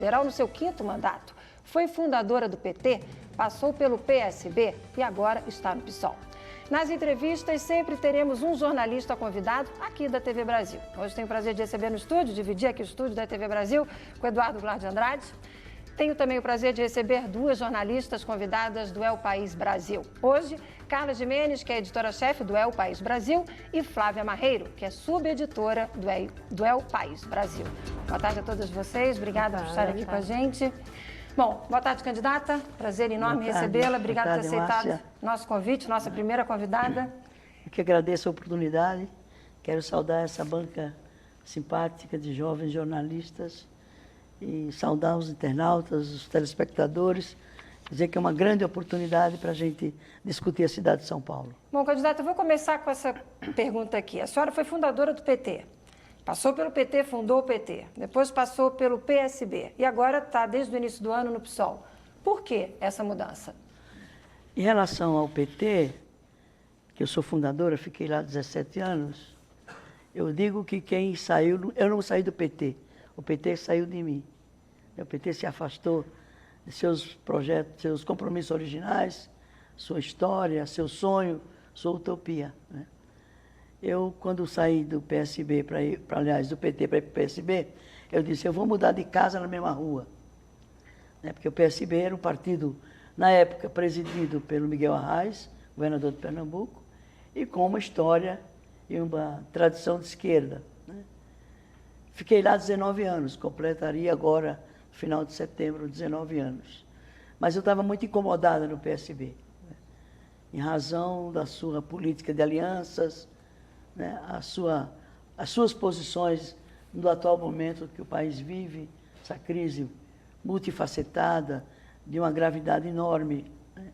Federal no seu 5º mandato. Foi fundadora do PT, passou pelo PSB e agora está no PSOL. Nas entrevistas, sempre teremos um jornalista convidado aqui da TV Brasil. Hoje tenho o prazer de receber no estúdio, dividir aqui o estúdio da TV Brasil com o Eduardo Goulart de Andrade. Tenho também o prazer de receber 2 jornalistas convidadas do El País Brasil. Hoje, Carla Gimenez, que é editora-chefe do El País Brasil, e Flávia Marreiro, que é subeditora do El País Brasil. Boa tarde a todas vocês, obrigada por estar aqui com a gente. Bom, boa tarde, candidata. Prazer enorme recebê-la. Obrigada por ter aceitado nosso convite, nossa primeira convidada. Eu que agradeço a oportunidade. Quero saudar essa banca simpática de jovens jornalistas e saudar os internautas, os telespectadores, dizer que é uma grande oportunidade para a gente discutir a cidade de São Paulo. Bom, candidata, eu vou começar com essa pergunta aqui. A senhora foi fundadora do PT. Passou pelo PT, fundou o PT, depois passou pelo PSB e agora está desde o início do ano no PSOL. Por que essa mudança? Em relação ao PT, que eu sou fundadora, fiquei lá 17 anos, eu digo que quem saiu, eu não saí do PT, o PT saiu de mim. O PT se afastou de seus projetos, seus compromissos originais, sua história, seu sonho, sua utopia, né? Eu, quando saí do PSB, aliás, do PT para ir para o PSB, eu disse, eu vou mudar de casa na mesma rua. Né? Porque o PSB era um partido, na época, presidido pelo Miguel Arraes, governador de Pernambuco, e com uma história e uma tradição de esquerda, né? Fiquei lá 19 anos, completaria agora, no final de setembro, 19 anos. Mas eu estava muito incomodada no PSB, né? Em razão da sua política de alianças, né, as suas posições no atual momento que o país vive, essa crise multifacetada, de uma gravidade enorme, né?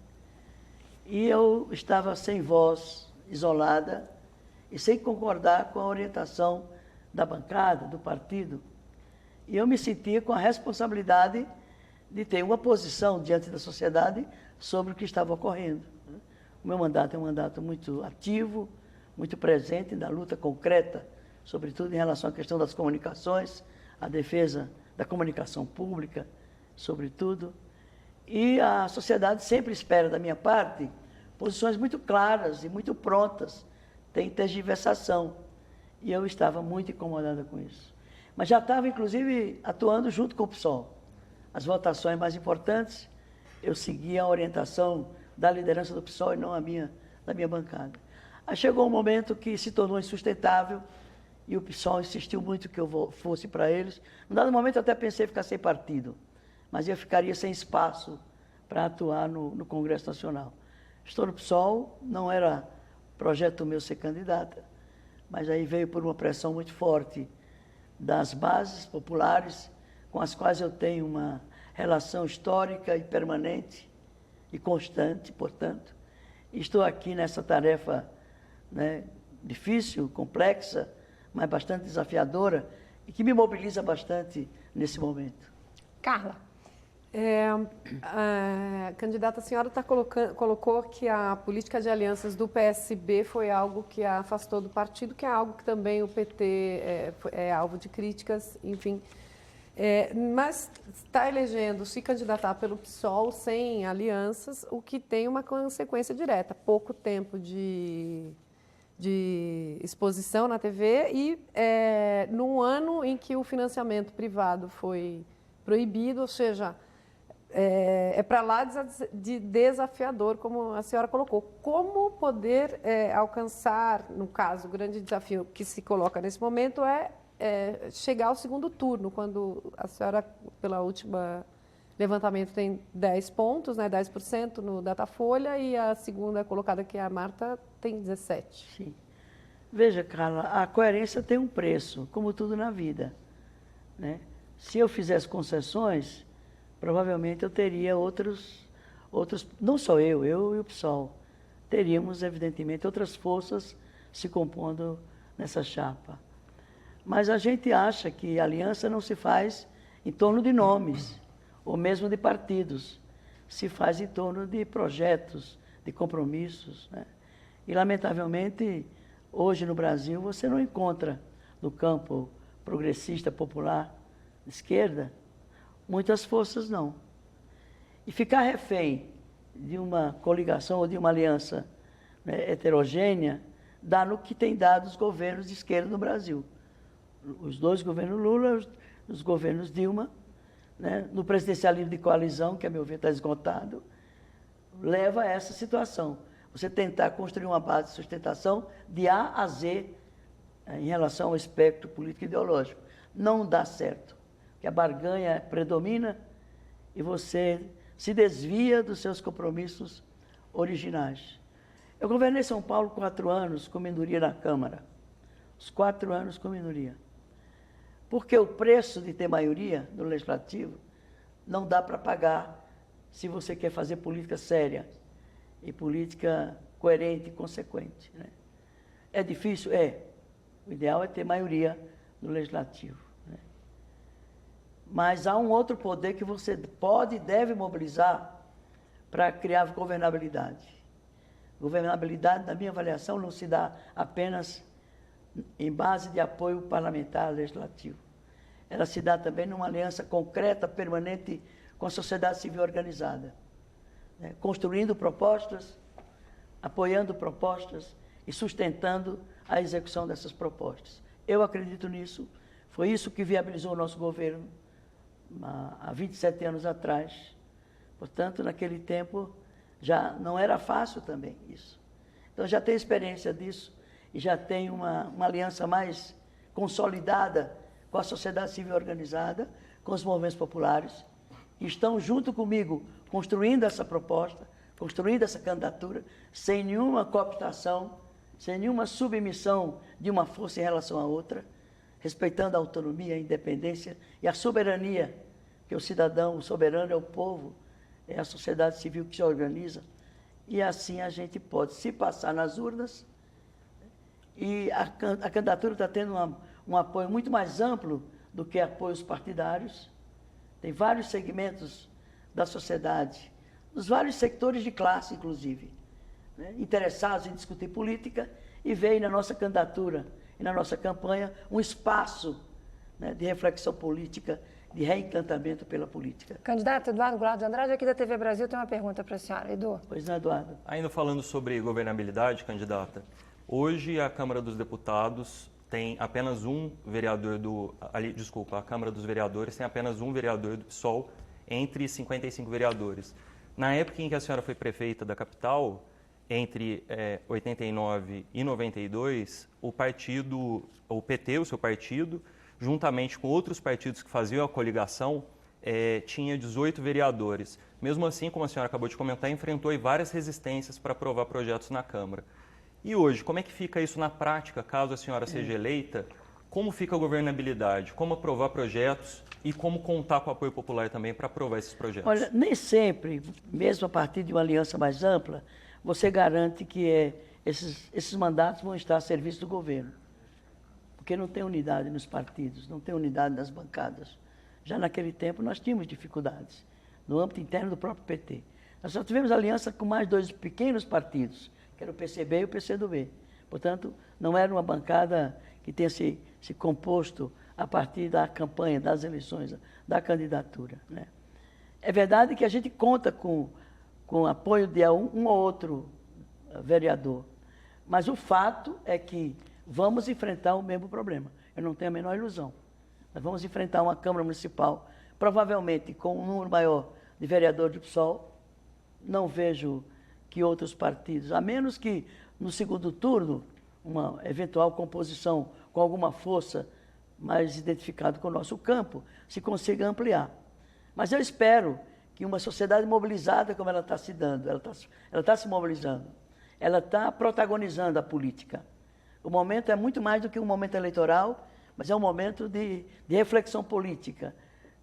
E eu estava sem voz, isolada, e sem concordar com a orientação da bancada, do partido. E eu me sentia com a responsabilidade de ter uma posição diante da sociedade sobre o que estava ocorrendo. O meu mandato é um mandato muito ativo, muito presente na luta concreta, sobretudo em relação à questão das comunicações, a defesa da comunicação pública, sobretudo. E a sociedade sempre espera da minha parte posições muito claras e muito prontas, tem tergiversação. E eu estava muito incomodada com isso. Mas já estava, inclusive, atuando junto com o PSOL. As votações mais importantes, eu seguia a orientação da liderança do PSOL e não da minha bancada. Aí chegou um momento que se tornou insustentável e o PSOL insistiu muito que eu fosse para eles. Num dado momento eu até pensei em ficar sem partido, mas eu ficaria sem espaço para atuar no Congresso Nacional. Estou no PSOL, não era projeto meu ser candidata, mas aí veio por uma pressão muito forte das bases populares com as quais eu tenho uma relação histórica e permanente e constante, portanto. Estou aqui nessa tarefa, né, difícil, complexa, mas bastante desafiadora e que me mobiliza bastante nesse momento. Carla. Candidata, a senhora colocou que a política de alianças do PSB foi algo que a afastou do partido, que é algo que também o PT é alvo de críticas, enfim. Mas está elegendo se candidatar pelo PSOL sem alianças, o que tem uma consequência direta, pouco tempo de exposição na TV e num ano em que o financiamento privado foi proibido, ou seja, para lá de desafiador, como a senhora colocou. Como poder alcançar, no caso, o grande desafio que se coloca nesse momento é chegar ao segundo turno, quando a senhora, pela última levantamento, tem 10 pontos, né, 10% no Datafolha, e a segunda colocada, que é a Marta, tem 17%. Sim. Veja, Carla, a coerência tem um preço, como tudo na vida, né? Se eu fizesse concessões, provavelmente eu teria outros, não só eu e o PSOL, teríamos, evidentemente, outras forças se compondo nessa chapa. Mas a gente acha que a aliança não se faz em torno de nomes, ou mesmo de partidos, se faz em torno de projetos, de compromissos, né? E, lamentavelmente, hoje no Brasil, você não encontra no campo progressista, popular, de esquerda, Muitas forças não. E ficar refém de uma coligação ou de uma aliança, né, heterogênea, dá no que tem dado os governos de esquerda no Brasil. Os dois governos Lula, os governos Dilma, né, no presidencialismo de coalizão, que a meu ver está esgotado, leva a essa situação. Você tentar construir uma base de sustentação de A a Z em relação ao espectro político e ideológico. Não dá certo, porque a barganha predomina e você se desvia dos seus compromissos originais. Eu governei São Paulo 4 anos com minoria na Câmara. Os 4 anos com minoria. Porque o preço de ter maioria no Legislativo não dá para pagar se você quer fazer política séria e política coerente e consequente, né? É difícil? É. O ideal é ter maioria no Legislativo, né? Mas há um outro poder que você pode e deve mobilizar para criar governabilidade. Governabilidade, na minha avaliação, não se dá apenas em base de apoio parlamentar legislativo. Ela se dá também numa aliança concreta, permanente com a sociedade civil organizada, né? Construindo propostas, apoiando propostas e sustentando a execução dessas propostas. Eu acredito nisso. Foi isso que viabilizou o nosso governo há 27 anos atrás. Portanto, naquele tempo, já não era fácil também isso. Então, já tenho experiência disso e já tenho uma aliança mais consolidada com a sociedade civil organizada, com os movimentos populares, que estão junto comigo construindo essa proposta, construindo essa candidatura, sem nenhuma cooptação, sem nenhuma submissão de uma força em relação à outra, respeitando a autonomia, a independência e a soberania, que o cidadão, o soberano é o povo, é a sociedade civil que se organiza, e assim a gente pode se passar nas urnas, e a candidatura está tendo um apoio muito mais amplo do que apoios partidários. Tem vários segmentos da sociedade, dos vários setores de classe, inclusive, né, interessados em discutir política, e veem na nossa candidatura e na nossa campanha um espaço, né, de reflexão política, de reencantamento pela política. Candidato Eduardo Goulart de Andrade, aqui da TV Brasil, tem uma pergunta para a senhora. Edu. Pois não, Eduardo. Ainda falando sobre governabilidade, candidata, hoje a Câmara dos Deputados tem apenas um vereador a Câmara dos Vereadores tem apenas um vereador do PSOL entre 55 vereadores. Na época em que a senhora foi prefeita da capital, entre 89 e 92, o PT, o seu partido, juntamente com outros partidos que faziam a coligação, tinha 18 vereadores. Mesmo assim, como a senhora acabou de comentar, enfrentou aí várias resistências para aprovar projetos na Câmara. E hoje, como é que fica isso na prática, caso a senhora seja eleita? Como fica a governabilidade? Como aprovar projetos e como contar com o apoio popular também para aprovar esses projetos? Olha, nem sempre, mesmo a partir de uma aliança mais ampla, você garante que esses mandatos vão estar a serviço do governo. Porque não tem unidade nos partidos, não tem unidade nas bancadas. Já naquele tempo nós tínhamos dificuldades, no âmbito interno do próprio PT. Nós só tivemos aliança com mais 2 pequenos partidos, que era o PCB e o PCdoB. Portanto, não era uma bancada que tenha se composto a partir da campanha, das eleições, da candidatura, né? É verdade que a gente conta com o apoio de um ou outro vereador, mas o fato é que vamos enfrentar o mesmo problema. Eu não tenho a menor ilusão. Nós vamos enfrentar uma Câmara Municipal, provavelmente com um número maior de vereadores do PSOL. Não vejo que outros partidos, a menos que no segundo turno, uma eventual composição com alguma força mais identificada com o nosso campo, se consiga ampliar. Mas eu espero que uma sociedade mobilizada como ela está se dando, ela está se mobilizando, ela está protagonizando a política. O momento é muito mais do que um momento eleitoral, mas é um momento de reflexão política,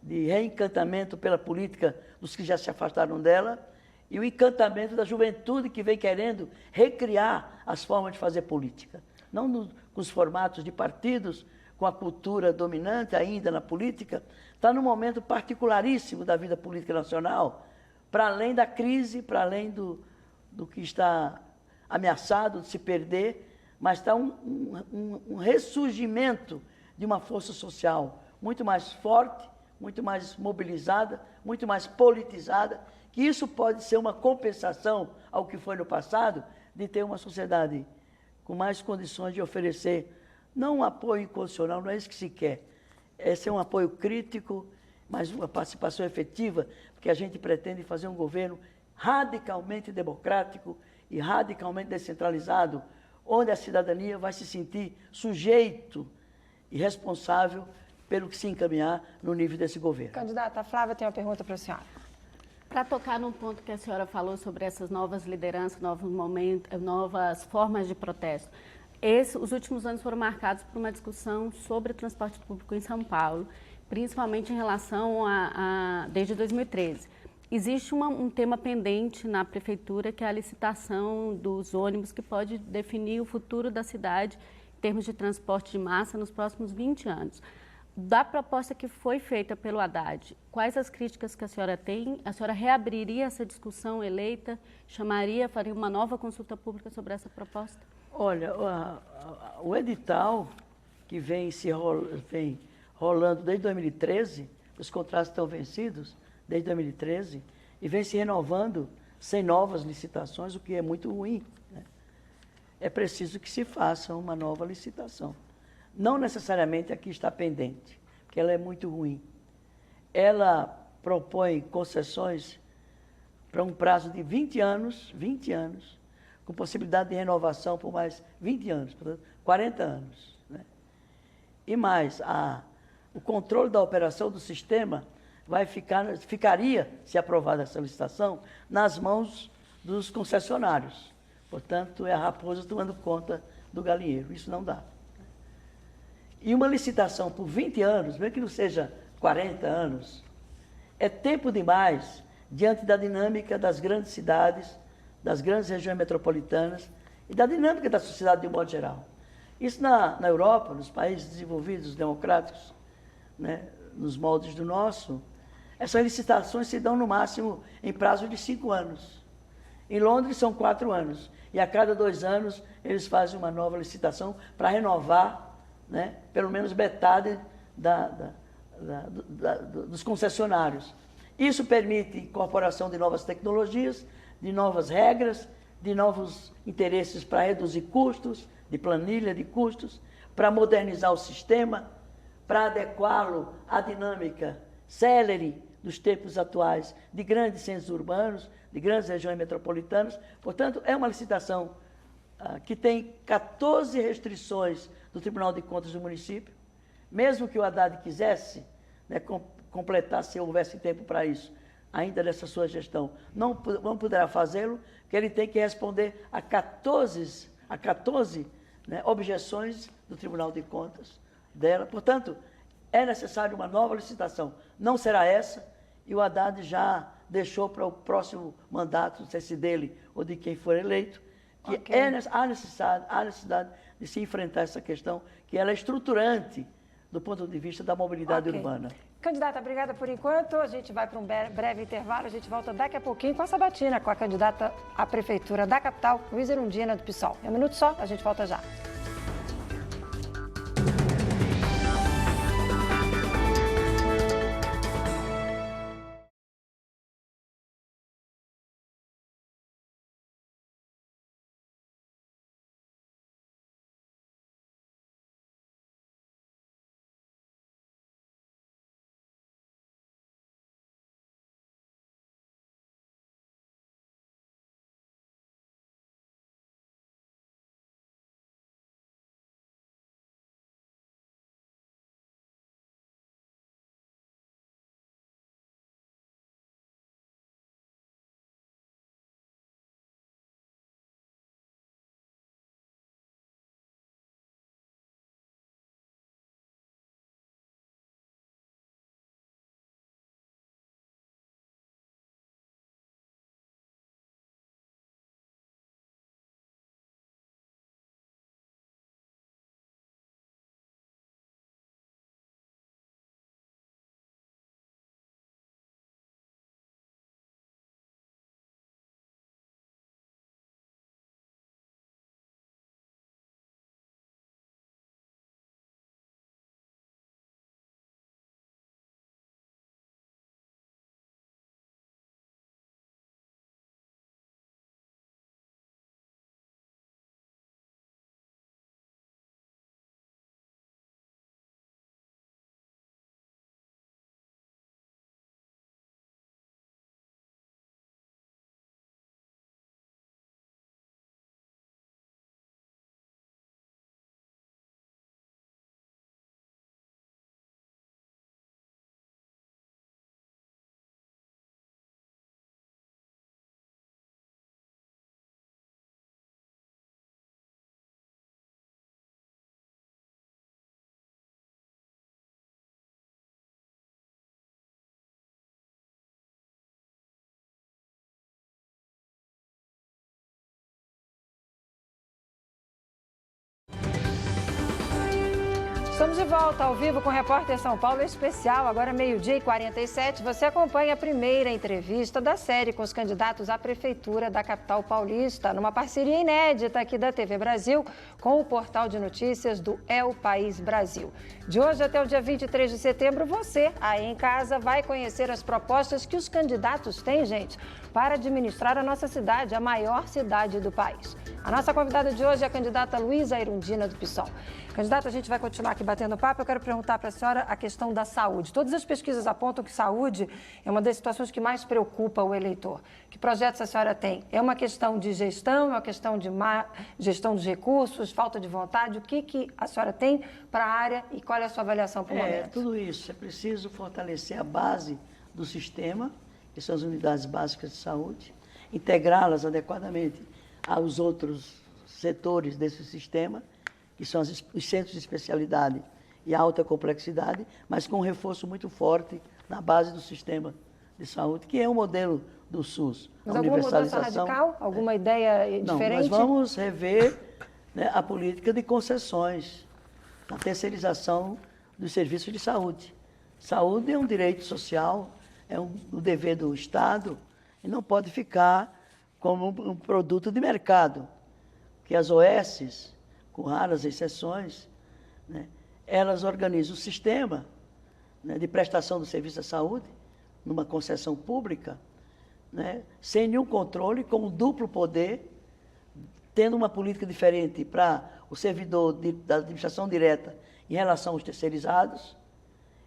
de reencantamento pela política dos que já se afastaram dela, e o encantamento da juventude que vem querendo recriar as formas de fazer política. Não com os formatos de partidos, com a cultura dominante ainda na política, está num momento particularíssimo da vida política nacional, para além da crise, para além do que está ameaçado de se perder, mas está um ressurgimento de uma força social muito mais forte, muito mais mobilizada, muito mais politizada, que isso pode ser uma compensação ao que foi no passado, de ter uma sociedade com mais condições de oferecer, não um apoio incondicional, não é isso que se quer, é ser um apoio crítico, mas uma participação efetiva, porque a gente pretende fazer um governo radicalmente democrático e radicalmente descentralizado, onde a cidadania vai se sentir sujeito e responsável pelo que se encaminhar no nível desse governo. Candidata, a Flávia tem uma pergunta para a senhora. Para tocar num ponto que a senhora falou sobre essas novas lideranças, novos momentos, novas formas de protesto. Os últimos anos foram marcados por uma discussão sobre o transporte público em São Paulo, principalmente em relação desde 2013. Existe um tema pendente na prefeitura, que é a licitação dos ônibus, que pode definir o futuro da cidade em termos de transporte de massa nos próximos 20 anos. Da proposta que foi feita pelo Haddad, quais as críticas que a senhora tem? A senhora reabriria essa discussão eleita? Faria uma nova consulta pública sobre essa proposta? Olha, o edital que vem rolando desde 2013, os contratos estão vencidos desde 2013, e vem se renovando sem novas licitações, o que é muito ruim, né? É preciso que se faça uma nova licitação. Não necessariamente a que está pendente, porque ela é muito ruim. Ela propõe concessões para um prazo de 20 anos, com possibilidade de renovação por mais 20 anos, portanto, 40 anos. Né? E mais, o controle da operação do sistema ficaria, se aprovada essa licitação, nas mãos dos concessionários. Portanto, é a raposa tomando conta do galinheiro. Isso não dá. E uma licitação por 20 anos, mesmo que não seja 40 anos, é tempo demais diante da dinâmica das grandes cidades, das grandes regiões metropolitanas e da dinâmica da sociedade de um modo geral. Isso na Europa, nos países desenvolvidos, democráticos, né, nos moldes do nosso, essas licitações se dão no máximo em prazo de 5 anos. Em Londres são 4 anos. E a cada 2 anos eles fazem uma nova licitação para renovar, né, pelo menos metade dos concessionários. Isso permite incorporação de novas tecnologias, de novas regras, de novos interesses para reduzir custos, de planilha de custos, para modernizar o sistema, para adequá-lo à dinâmica célere dos tempos atuais de grandes centros urbanos, de grandes regiões metropolitanas. Portanto, é uma licitação que tem 14 restrições do Tribunal de Contas do município. Mesmo que o Haddad quisesse, né, completar, se houvesse tempo para isso, ainda nessa sua gestão, não poderá fazê-lo, porque ele tem que responder a 14 né, objeções do Tribunal de Contas dela. Portanto, é necessário uma nova licitação. Não será essa, e o Haddad já deixou para o próximo mandato, não sei se dele ou de quem for eleito, que há necessidade de se enfrentar essa questão, que ela é estruturante do ponto de vista da mobilidade urbana. Candidata, obrigada por enquanto. A gente vai para um breve intervalo. A gente volta daqui a pouquinho com a sabatina, com a candidata à prefeitura da capital, Luiza Erundina, do PSOL. É um minuto só, a gente volta já. Estamos de volta ao vivo com o Repórter São Paulo Especial, agora 12h47. Você acompanha a primeira entrevista da série com os candidatos à Prefeitura da capital paulista, numa parceria inédita aqui da TV Brasil com o portal de notícias do É o País Brasil. De hoje até o dia 23 de setembro, você, aí em casa, vai conhecer as propostas que os candidatos têm, gente, para administrar a nossa cidade, a maior cidade do país. A nossa convidada de hoje é a candidata Luísa Erundina do PSOL. Candidata, a gente vai continuar aqui batendo papo. Eu quero perguntar para a senhora a questão da saúde. Todas as pesquisas apontam que saúde é uma das situações que mais preocupa o eleitor. Que projetos a senhora tem? É uma questão de gestão, é uma questão de gestão dos recursos, falta de vontade? O que a senhora tem para a área e qual é a sua avaliação para o momento? Tudo isso. É preciso fortalecer a base do sistema, que são as unidades básicas de saúde, integrá-las adequadamente aos outros setores desse sistema, que são os centros de especialidade e alta complexidade, mas com um reforço muito forte na base do sistema de saúde, que é o modelo do SUS. Mas alguma mudança radical? Alguma ideia diferente? Nós vamos rever, né, a política de concessões, a terceirização dos serviços de saúde. Saúde é um direito social, é um dever do Estado e não pode ficar como um produto de mercado, que as OSs, com raras exceções, né, elas organizam o sistema, né, de prestação do serviço à saúde, numa concessão pública, né, sem nenhum controle, com um duplo poder, tendo uma política diferente para o servidor da administração direta em relação aos terceirizados,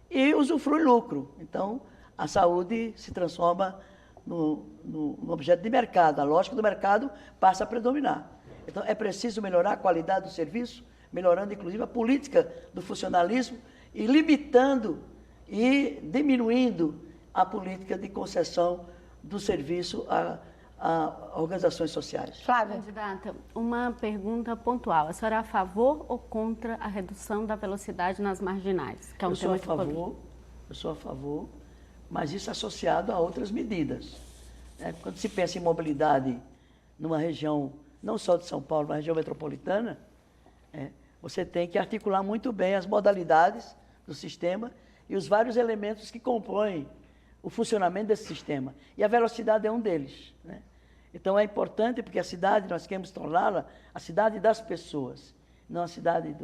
e usufrui lucro. Então, a saúde se transforma no objeto de mercado, a lógica do mercado passa a predominar. Então, é preciso melhorar a qualidade do serviço, melhorando, inclusive, a política do funcionalismo e limitando e diminuindo a política de concessão do serviço a organizações sociais. Flávia. Candidata, uma pergunta pontual. A senhora é a favor ou contra a redução da velocidade nas marginais? Que é um tema muito polêmico. Eu sou a favor, mas isso associado a outras medidas. Quando se pensa em mobilidade numa região, não só de São Paulo, mas região metropolitana, você tem que articular muito bem as modalidades do sistema e os vários elementos que compõem o funcionamento desse sistema. E a velocidade é um deles, né? Então é importante porque a cidade, nós queremos torná-la a cidade das pessoas, não a cidade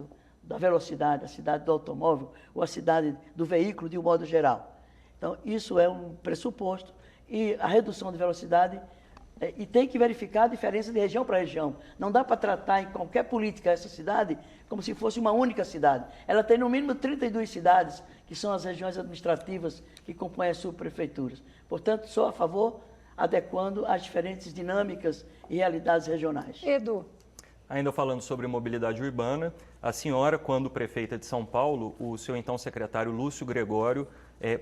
da velocidade, a cidade do automóvel ou a cidade do veículo de um modo geral. Então isso é um pressuposto e a redução de velocidade e tem que verificar a diferença de região para região. Não dá para tratar em qualquer política essa cidade como se fosse uma única cidade. Ela tem no mínimo 32 cidades, que são as regiões administrativas que compõem as subprefeituras. Portanto, sou a favor, adequando às diferentes dinâmicas e realidades regionais. Edu. Ainda falando sobre mobilidade urbana, a senhora, quando prefeita de São Paulo, o seu então secretário Lúcio Gregório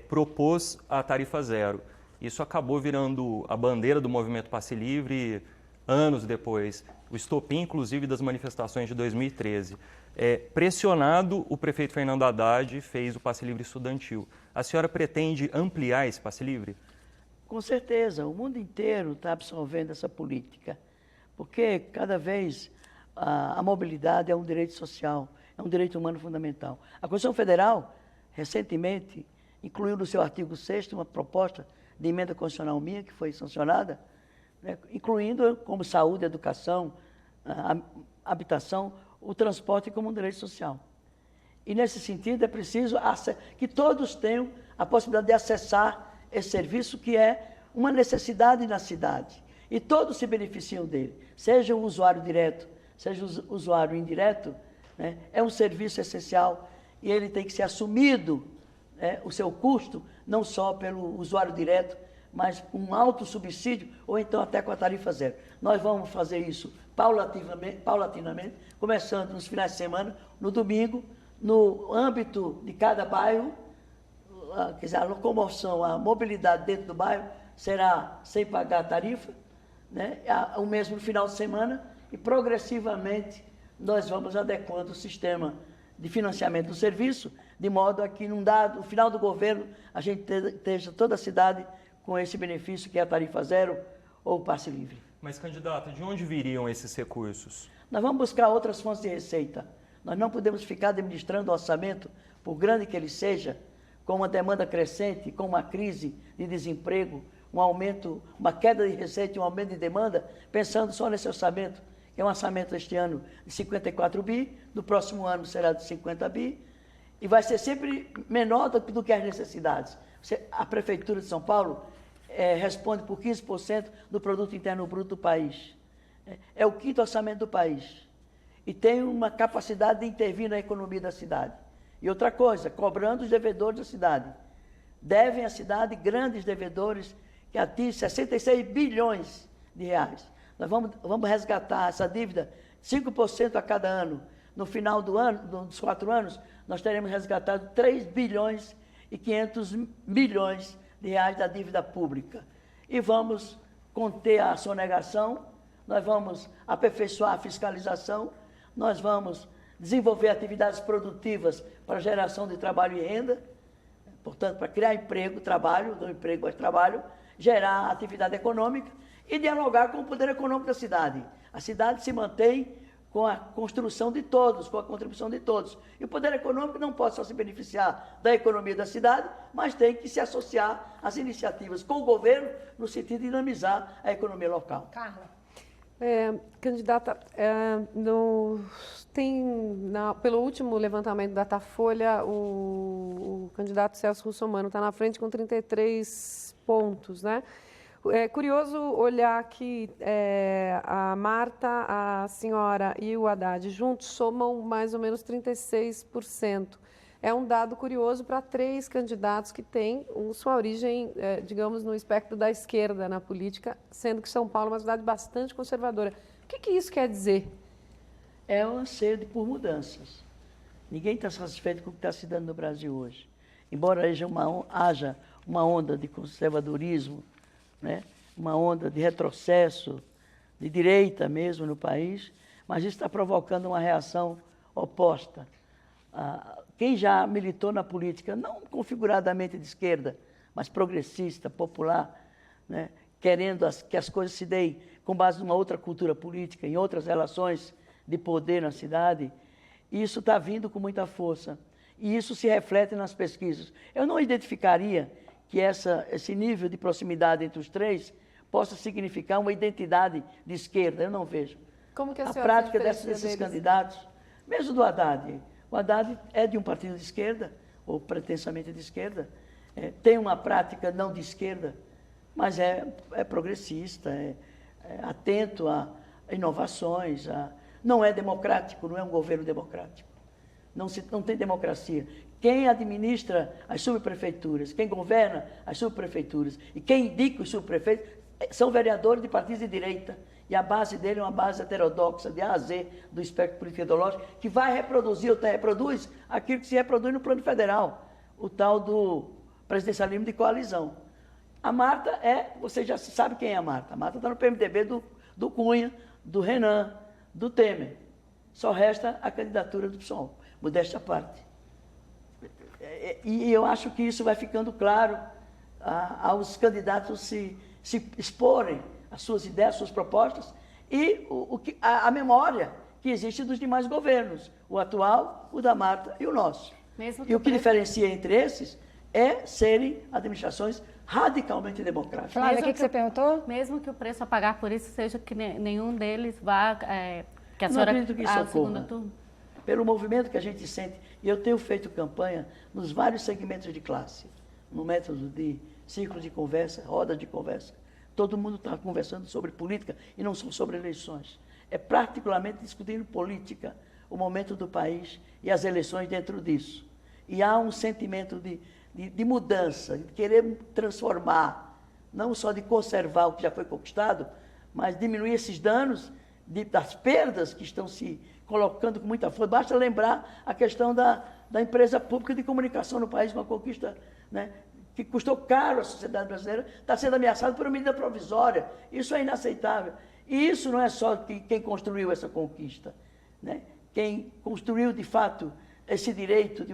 propôs a tarifa zero. Isso acabou virando a bandeira do movimento Passe Livre anos depois, o estopim, inclusive, das manifestações de 2013. Pressionado, o prefeito Fernando Haddad fez o Passe Livre estudantil. A senhora pretende ampliar esse Passe Livre? Com certeza, o mundo inteiro está absorvendo essa política, porque cada vez a mobilidade é um direito social, é um direito humano fundamental. A Constituição Federal, recentemente, incluiu no seu artigo 6º uma proposta de emenda constitucional minha, que foi sancionada, né, incluindo como saúde, educação, habitação, o transporte como um direito social. E, nesse sentido, é preciso que todos tenham a possibilidade de acessar esse serviço, que é uma necessidade na cidade. E todos se beneficiam dele, seja o usuário direto, seja o usuário indireto, né, é um serviço essencial e ele tem que ser assumido, o seu custo, não só pelo usuário direto, mas com um alto subsídio ou então até com a tarifa zero. Nós vamos fazer isso paulatinamente, começando nos finais de semana, no domingo, no âmbito de cada bairro, quer dizer, a locomoção, a mobilidade dentro do bairro será sem pagar a tarifa, né? O mesmo no final de semana, e progressivamente nós vamos adequando o sistema de financiamento do serviço, de modo a que, no final do governo, a gente esteja toda a cidade com esse benefício que é a tarifa zero ou o passe livre. Mas, candidata, de onde viriam esses recursos? Nós vamos buscar outras fontes de receita. Nós não podemos ficar administrando o orçamento, por grande que ele seja, com uma demanda crescente, com uma crise de desemprego, um aumento, uma queda de receita e um aumento de demanda, pensando só nesse orçamento, que é um orçamento este ano de 54 bi, no próximo ano será de 50 bi, e vai ser sempre menor do que as necessidades. A Prefeitura de São Paulo responde por 15% do produto interno bruto do país. É o quinto orçamento do país. E tem uma capacidade de intervir na economia da cidade. E outra coisa, cobrando os devedores da cidade. Devem à cidade grandes devedores que atingem 66 bilhões de reais. Nós vamos resgatar essa dívida 5% a cada ano. No final do ano, dos 4 anos, nós teremos resgatado 3 bilhões e 500 milhões de reais da dívida pública. E vamos conter a sonegação, nós vamos aperfeiçoar a fiscalização, nós vamos desenvolver atividades produtivas para geração de trabalho e renda, portanto, para criar emprego, trabalho, do emprego ao trabalho, gerar atividade econômica e dialogar com o poder econômico da cidade. A cidade se mantém com a construção de todos, com a contribuição de todos. E o poder econômico não pode só se beneficiar da economia da cidade, mas tem que se associar às iniciativas com o governo no sentido de dinamizar a economia local. Carla. Candidata, pelo último levantamento da Datafolha, o candidato Celso Russomano está na frente com 33 pontos, né? É curioso olhar que a Marta, a senhora e o Haddad juntos somam mais ou menos 36%. É um dado curioso para 3 candidatos que têm sua origem, digamos, no espectro da esquerda na política, sendo que São Paulo é uma cidade bastante conservadora. O que isso quer dizer? É um anseio por mudanças. Ninguém está satisfeito com o que está se dando no Brasil hoje. Embora haja uma onda de conservadorismo, né? Uma onda de retrocesso, de direita mesmo no país, mas isso está provocando uma reação oposta. Quem já militou na política, não configuradamente de esquerda, mas progressista, popular, né? Querendo que as coisas se deem com base numa outra cultura política, em outras relações de poder na cidade, isso está vindo com muita força. E isso se reflete nas pesquisas. Eu não identificaria que esse nível de proximidade entre os 3 possa significar uma identidade de esquerda, eu não vejo. Como que a prática desses candidatos, mesmo do Haddad, o Haddad é de um partido de esquerda, ou pretensamente de esquerda, tem uma prática não de esquerda, mas é progressista, é atento a inovações, não é democrático, não é um governo democrático. Não tem democracia. Quem administra as subprefeituras, quem governa as subprefeituras e quem indica os subprefeitos são vereadores de partidos de direita. E a base dele é uma base heterodoxa, de A a Z, do espectro político ideológico, que vai reproduzir, ou reproduz, aquilo que se reproduz no plano federal, o tal do presidencialismo de coalizão. A Marta você já sabe quem é a Marta. A Marta está no PMDB do Cunha, do Renan, do Temer. Só resta a candidatura do PSOL, modéstia à parte. E eu acho que isso vai ficando claro aos candidatos se exporem as suas ideias, as suas propostas e a memória que existe dos demais governos, o atual, o da Marta e o nosso. E o que diferencia entre esses é serem administrações radicalmente democráticas. Flávia, o que você perguntou? Mesmo que o preço a pagar por isso seja que nenhum deles vá... que a não senhora, acredito que isso ocorra. Pelo movimento que a gente sente, e eu tenho feito campanha nos vários segmentos de classe, no método de círculo de conversa, roda de conversa. Todo mundo está conversando sobre política e não só sobre eleições. É particularmente discutindo política, o momento do país e as eleições dentro disso. E há um sentimento de mudança, de querer transformar, não só de conservar o que já foi conquistado, mas diminuir esses danos das perdas que estão se colocando com muita força. Basta lembrar a questão da empresa pública de comunicação no país, uma conquista, né, que custou caro à sociedade brasileira, está sendo ameaçada por uma medida provisória. Isso é inaceitável. E isso não é só quem construiu essa conquista, né? Quem construiu, de fato, esse direito de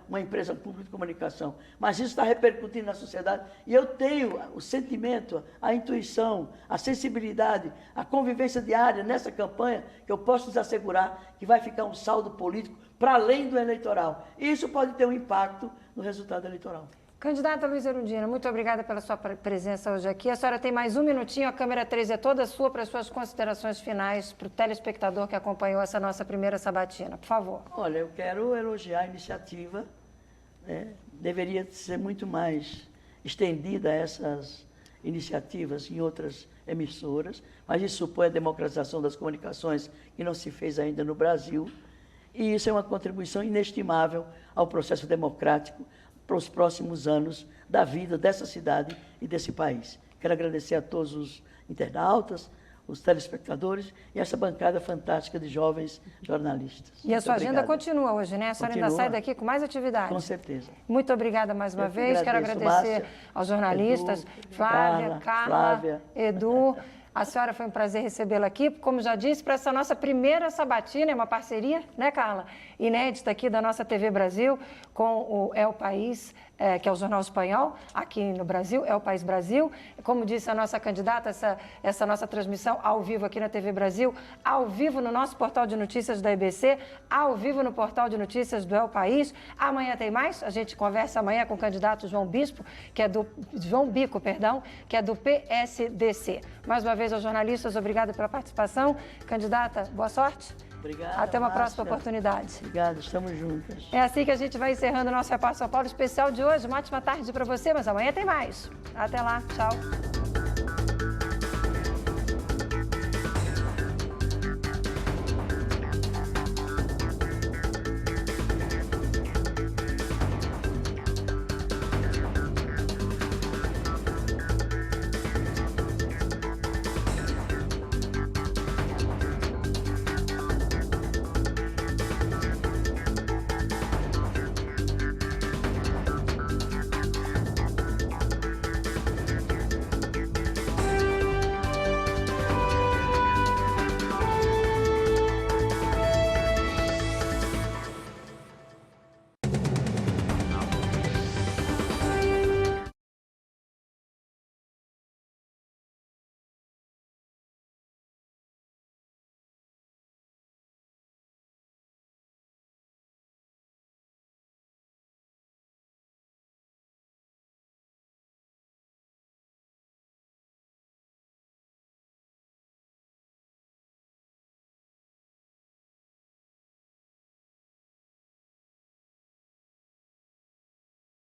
uma empresa pública de comunicação. Mas isso está repercutindo na sociedade e eu tenho o sentimento, a intuição, a sensibilidade, a convivência diária nessa campanha que eu posso lhes assegurar que vai ficar um saldo político para além do eleitoral. E isso pode ter um impacto no resultado eleitoral. Candidata Luiza Erundina, muito obrigada pela sua presença hoje aqui. A senhora tem mais um minutinho, a câmera 3 é toda sua para as suas considerações finais para o telespectador que acompanhou essa nossa primeira sabatina. Por favor. Olha, eu quero elogiar a iniciativa, né? Deveria ser muito mais estendida essas iniciativas em outras emissoras, mas isso supõe a democratização das comunicações que não se fez ainda no Brasil, e isso é uma contribuição inestimável ao processo democrático para os próximos anos da vida dessa cidade e desse país. Quero agradecer a todos os internautas, os telespectadores e essa bancada fantástica de jovens jornalistas. E a sua agenda continua hoje, né? A senhora ainda sai daqui com mais atividades. Com certeza. Muito obrigada mais uma vez. Quero agradecer Márcia, aos jornalistas, Edu, Flávia, Carla, Edu. A senhora, foi um prazer recebê-la aqui. Como já disse, para essa nossa primeira sabatina, é uma parceria, né, Carla? Inédita aqui da nossa TV Brasil com o El País, que é o jornal espanhol, aqui no Brasil, El País Brasil. Como disse a nossa candidata, essa nossa transmissão ao vivo aqui na TV Brasil, ao vivo no nosso portal de notícias da EBC, ao vivo no portal de notícias do El País. Amanhã tem mais, a gente conversa amanhã com o candidato João Bico, que é do PSDC. Mais uma vez aos jornalistas, obrigada pela participação. Candidata, boa sorte. Obrigada. Até uma próxima oportunidade. Obrigado, estamos juntas. É assim que a gente vai encerrando o nosso Repórter São Paulo especial de hoje. Uma ótima tarde para você, mas amanhã tem mais. Até lá, tchau.